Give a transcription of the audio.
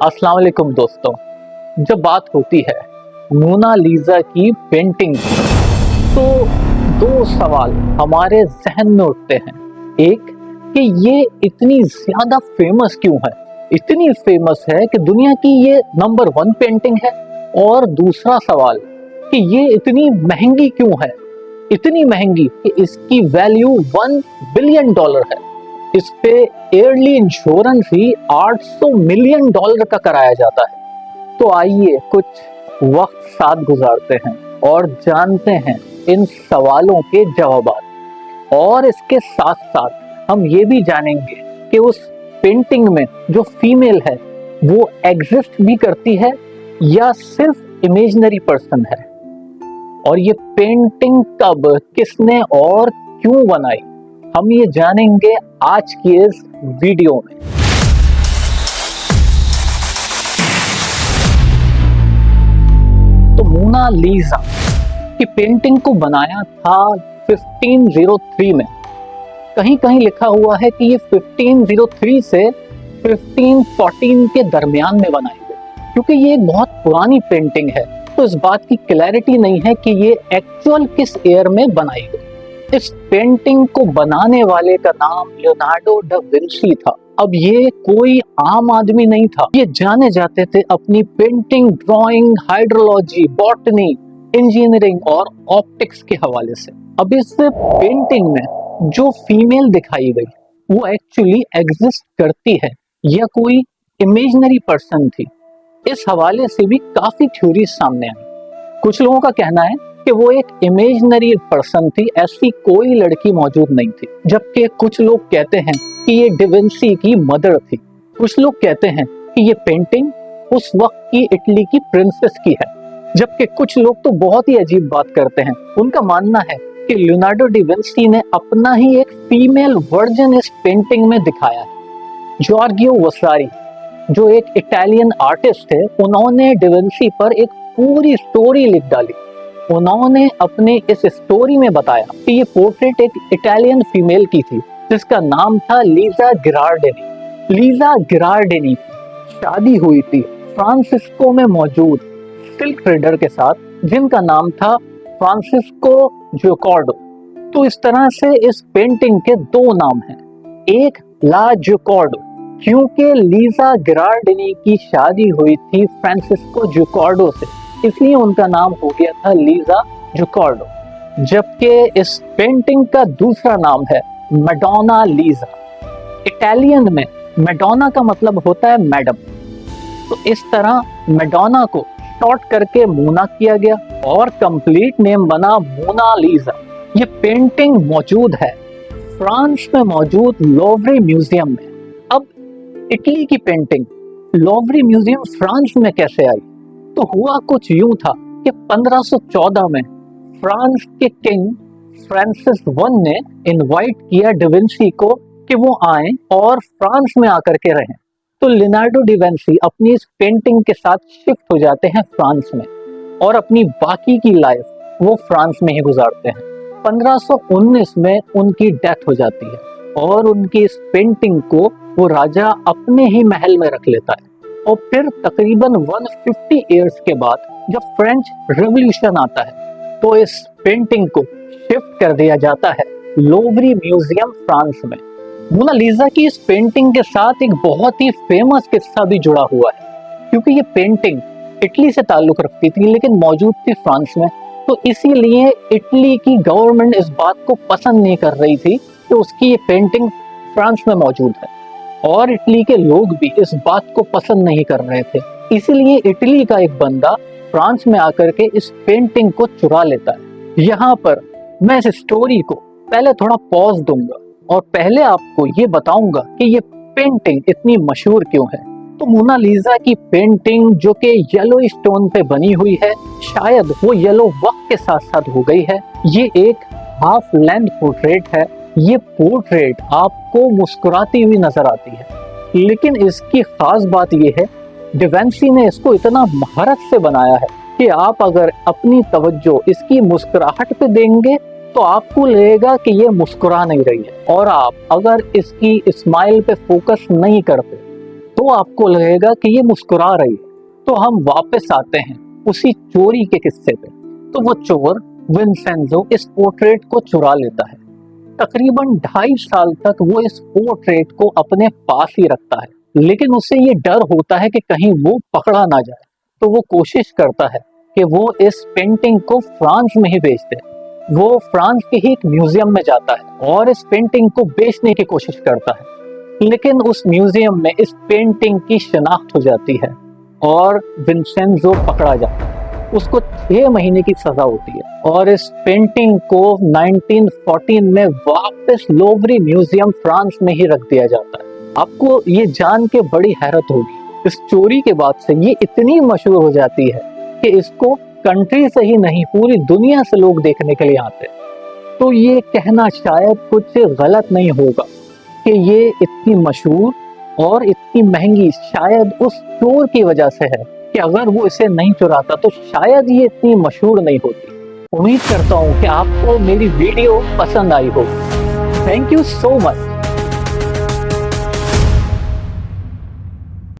अस्सलाम वालेकुम दोस्तों। जब बात होती है मोनालिसा की पेंटिंग तो दो सवाल हमारे जहन में उठते हैं। एक कि ये इतनी ज्यादा फेमस क्यों है, इतनी फेमस है कि दुनिया की ये नंबर 1 पेंटिंग है। और दूसरा सवाल कि ये इतनी महंगी क्यों है, इतनी महंगी कि इसकी वैल्यू $1 बिलियन है। इस पे ईयरली इंश्योरेंस ही $800 मिलियन का कराया जाता है। तो आइए कुछ वक्त साथ गुजारते हैं और जानते हैं इन सवालों के जवाब। और इसके साथ साथ हम ये भी जानेंगे कि उस पेंटिंग में जो फीमेल है वो एग्जिस्ट भी करती है या सिर्फ इमेजिनरी पर्सन है, और ये पेंटिंग कब, किसने और क्यों बनाई, हम ये जानेंगे आज की इस वीडियो में। तो मोनालिसा की पेंटिंग को बनाया था 1503 में। कहीं कहीं लिखा हुआ है कि ये 1503 से 1514 के दरमियान में बनाई गई, क्योंकि ये एक बहुत पुरानी पेंटिंग है तो इस बात की क्लैरिटी नहीं है कि ये एक्चुअल किस ईयर में बनाई गई। इस पेंटिंग को बनाने वाले का नाम लियोनार्डो दा विंची था। अब ये कोई आम आदमी नहीं था, ये जाने जाते थे अपनी painting, drawing, hydrology, botany, engineering और ऑप्टिक्स के हवाले से। अब इस पेंटिंग में जो फीमेल दिखाई गई वो एक्चुअली एग्जिस्ट करती है या कोई इमेजिनरी पर्सन थी, इस हवाले से भी काफी थ्योरीज सामने आई। कुछ लोगों का कहना है कि वो एक इमेजिनरी पर्सन थी, ऐसी कोई लड़की मौजूद नहीं थी। जबकि कुछ लोग कहते हैं कि ये डिविंसी की मदर थी। कुछ लोग कहते हैं कि ये पेंटिंग उस वक्त की इटली की प्रिंसेस की है। जबकि कुछ लोग तो बहुत ही अजीब बात करते हैं। उनका मानना है कि लियोनार्डो दा विंची ने अपना ही एक फीमेल वर्जन इस पेंटिंग में दिखाया है। जॉर्जियो वसारी जो एक इटालियन आर्टिस्ट थे, उन्होंने दा विंची पर एक पूरी स्टोरी लिख डाली। उन्होंने अपने इस स्टोरी में बताया कि ये पोर्ट्रेट एक इटालियन फीमेल की थी जिसका नाम था लीजा गिरार्डिनी। लीजा गिरार्डिनी शादी हुई थी फ्रांसिस्को में मौजूद सिल्क ट्रेडर के साथ जिनका नाम था फ्रांसिस्को जियोकार्डो। तो इस तरह से इस पेंटिंग के दो नाम हैं, एक ला जियोकार्डो क्योंकि लीजा गिरार्डिनी की शादी हुई थी फ्रांसिस्को जियोकार्डो से, इसलिए उनका नाम हो गया था लीजा जियोकार्डो। जबकि इस पेंटिंग का दूसरा नाम है मैडोना लीजा। इटालियन में मैडोना का मतलब होता है मैडम, तो इस तरह मैडोना को शॉर्ट करके मोना किया गया और कंप्लीट नेम बना मोनालिसा। ये पेंटिंग मौजूद है फ्रांस में मौजूद लोवरे म्यूजियम में। अब इटली की पेंटिंग लोवरे म्यूजियम फ्रांस में कैसे आई? तो हुआ कुछ यूं था कि 1514 में फ्रांस के किंग फ्रांसिस वन ने इनवाइट किया दा विंची को कि वो आए और फ्रांस में आकर के रहें। तो लियोनार्डो दा विंची अपनी इस पेंटिंग के साथ शिफ्ट हो जाते हैं फ्रांस में और अपनी बाकी की लाइफ वो फ्रांस में ही गुजारते हैं। 1519 में उनकी डेथ हो जाती है और उनकी इस पेंटिंग को वो राजा अपने ही महल में रख लेता है। और फिर तकरीबन 150 इयर्स के बाद जब फ्रेंच रेवोल्यूशन आता है तो इस पेंटिंग को शिफ्ट कर दिया जाता है लोवरे म्यूजियम फ्रांस में। मोनालिसा की इस पेंटिंग के साथ एक बहुत ही फेमस किस्सा भी जुड़ा हुआ है, क्योंकि ये पेंटिंग इटली से ताल्लुक रखती थी लेकिन मौजूद थी फ्रांस में। तो इसीलिए इटली की गवर्नमेंट इस बात को पसंद नहीं कर रही थी कि उसकी ये पेंटिंग फ्रांस में मौजूद है, और इटली के लोग भी इस बात को पसंद नहीं कर रहे थे। इसीलिए इटली का एक बंदा फ्रांस में आकर के इस पेंटिंग को चुरा लेता है। यहाँ पर मैं इस स्टोरी को पहले थोड़ा पॉज दूंगा और पहले आपको ये बताऊंगा कि ये पेंटिंग इतनी मशहूर क्यों है। तो मोनालिसा की पेंटिंग जो कि येलो स्टोन पे बनी हुई है, शायद वो येलो वक्त के साथ साथ हो गई है। ये एक हाफ लेंथ पोर्ट्रेट है। ये पोर्ट्रेट आपको मुस्कुराती हुई नजर आती है, लेकिन इसकी खास बात यह है दा विंची ने इसको इतना महारत से बनाया है कि आप अगर अपनी तवज्जो इसकी मुस्कुराहट पे देंगे तो आपको लगेगा कि ये मुस्कुरा नहीं रही है, और आप अगर इसकी स्माइल पे फोकस नहीं करते तो आपको लगेगा कि ये मुस्कुरा रही है। तो हम वापस आते हैं उसी चोरी के किस्से पे। तो वो चोर विंसेंजो इस पोर्ट्रेट को चुरा लेता है। तकरीबन 2.5 साल तक वो इस पोर्ट्रेट को अपने पास ही रखता है, लेकिन उसे ये डर होता है कि कहीं वो पकड़ा ना जाए। तो वो कोशिश करता है कि वो इस पेंटिंग को फ्रांस में ही बेच दे। वो फ्रांस के ही एक म्यूजियम में जाता है और इस पेंटिंग को बेचने की कोशिश करता है, लेकिन उस म्यूजियम में इस पेंटिंग की शनाख्त हो जाती है और विंसेंजो पकड़ा जाता है। उसको 6 महीने की सजा होती है और इस पेंटिंग को 1914 में वापस लोवरी म्यूजियम फ्रांस में ही रख दिया जाता है। आपको ये जान के बड़ी हैरत होगी, इस चोरी के बाद से ये इतनी मशहूर हो जाती है कि इसको कंट्री से ही नहीं पूरी दुनिया से लोग देखने के लिए आते हैं। तो ये कहना शायद कुछ गलत नहीं होगा कि ये इतनी मशहूर और इतनी महंगी शायद उस चोर की वजह से है कि अगर वो इसे नहीं चुराता तो शायद ये इतनी मशहूर नहीं होती। उम्मीद करता हूँ कि आपको मेरी वीडियो पसंद आई हो। Thank you so much.